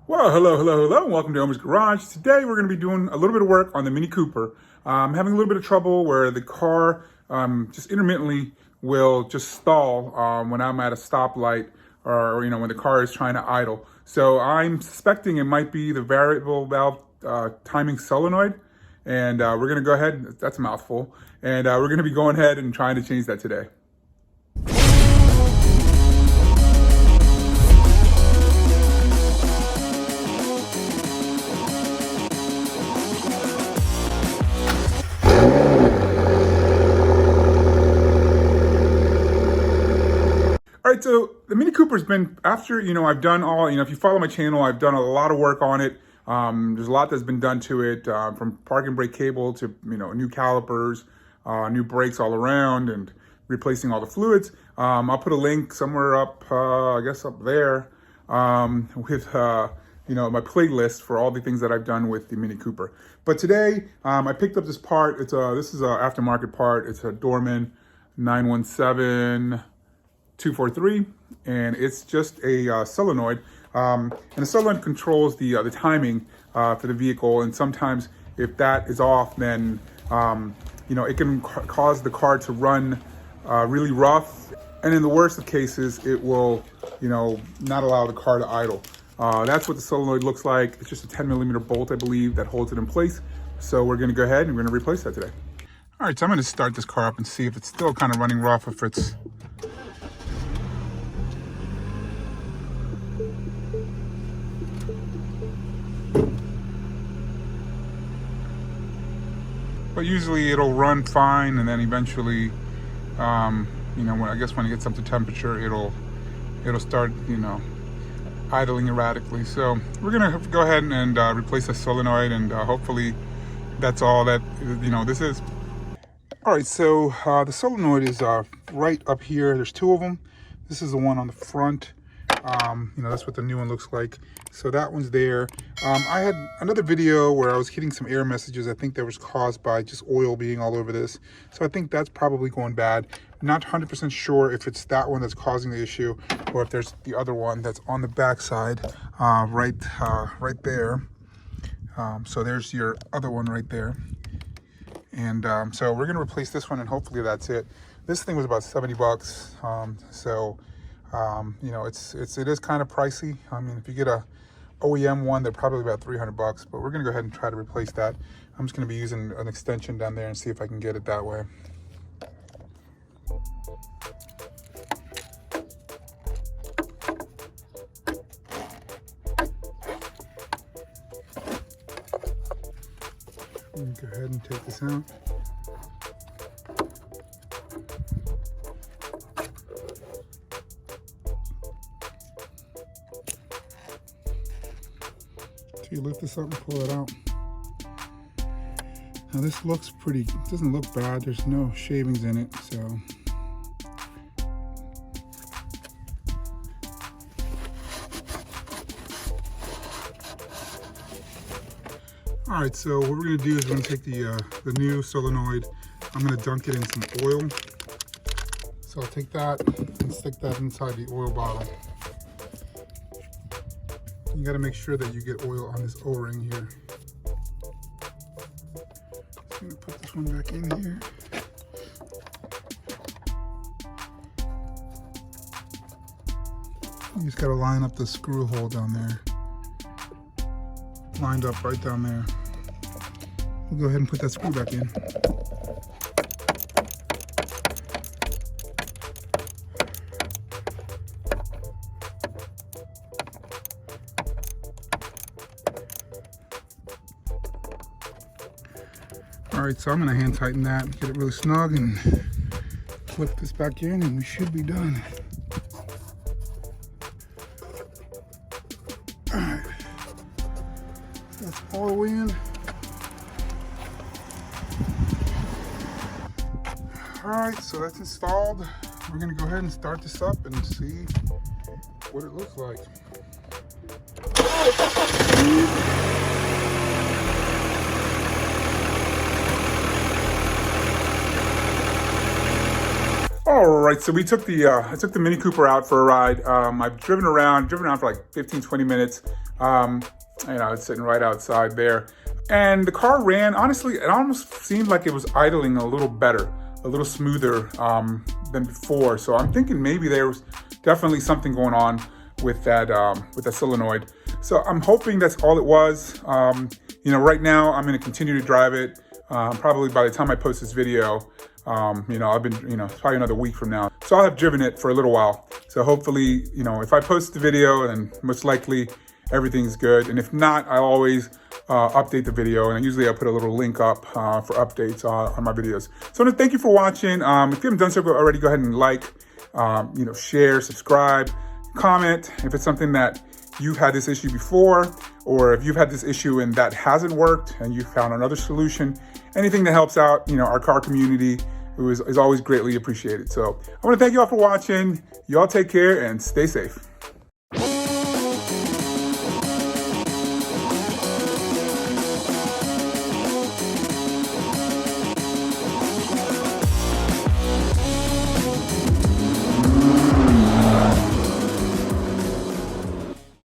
Well, hello, and welcome to Omar's Garage. Today we're going to be doing a little bit of work on the Mini Cooper. I'm having a little bit of trouble where the car just intermittently will just stall when I'm at a stoplight or when the car is trying to idle. So I'm suspecting it might be the variable valve timing solenoid, and we're going to go ahead, that's a mouthful, and we're going to be going ahead and trying to change that today. All right, so the Mini Cooper's been, after, I've done all, if you follow my channel, I've done a lot of work on it. There's a lot that's been done to it, from parking brake cable to, new calipers, new brakes all around, and replacing all the fluids. I'll put a link somewhere up, I guess up there, with, my playlist for all the things that I've done with the Mini Cooper. But today, I picked up this part. This is an aftermarket part. It's a Dorman 917 243, and it's just a solenoid, and the solenoid controls the timing for the vehicle. And sometimes if that is off, then it can cause the car to run really rough, and in the worst of cases it will not allow the car to idle. That's what the solenoid looks like. It's just a 10mm bolt, I believe, that holds it in place. So we're going to go ahead and we're going to replace that today. All right, so I'm going to start this car up and see if it's still kind of running rough, if it's but usually it'll run fine, and then eventually, when it gets up to temperature, it'll start, idling erratically. So we're gonna go ahead and replace the solenoid, and hopefully that's all that this is. All right, so the solenoid is right up here. There's two of them. This is the one on the front. That's what the new one looks like. So that one's there. I had another video where I was getting some error messages. I think that was caused by just oil being all over this. So I think that's probably going bad. Not 100% sure if it's that one that's causing the issue, or if there's the other one that's on the back side, right there. So there's your other one right there. And so we're gonna replace this one, and hopefully that's it. This thing was about 70 bucks. It is kind of pricey. I mean, if you get a OEM one, they're probably about 300 bucks, but we're gonna go ahead and try to replace that. I'm just gonna be using an extension down there and see if I can get it that way. Go ahead and take this out. So you lift this up and pull it out. Now this looks pretty, it doesn't look bad. There's no shavings in it, so. All right, so what we're gonna do is we're gonna take the new solenoid. I'm gonna dunk it in some oil. So I'll take that and stick that inside the oil bottle. You gotta make sure that you get oil on this O-ring here. Just gonna put this one back in here. You just gotta line up the screw hole down there. Lined up right down there. We'll go ahead and put that screw back in. All right, so I'm gonna hand tighten that, get it really snug, and flip this back in, and we should be done. All right, that's all the way in. All right, so that's installed. We're gonna go ahead and start this up and see what it looks like. All right, so we took I took the Mini Cooper out for a ride. I've driven around for like 15, 20 minutes. You know, it's sitting right outside there. And the car ran, honestly, it almost seemed like it was idling a little better, a little smoother than before. So I'm thinking maybe there was definitely something going on with that solenoid. So I'm hoping that's all it was. You know, right now I'm gonna continue to drive it. Probably by the time I post this video, you know, it's probably another week from now. So I'll have driven it for a little while. So hopefully, you know, if I post the video, then most likely everything's good. And if not, I'll always update the video. And usually I put a little link up for updates on my videos. So I want to thank you for watching. If you haven't done so already, go ahead and like, you know, share, subscribe, comment. If it's something that you've had this issue before, or if you've had this issue and that hasn't worked and you found another solution, anything that helps out, you know, our car community is always greatly appreciated. So I want to thank you all for watching. You all take care and stay safe.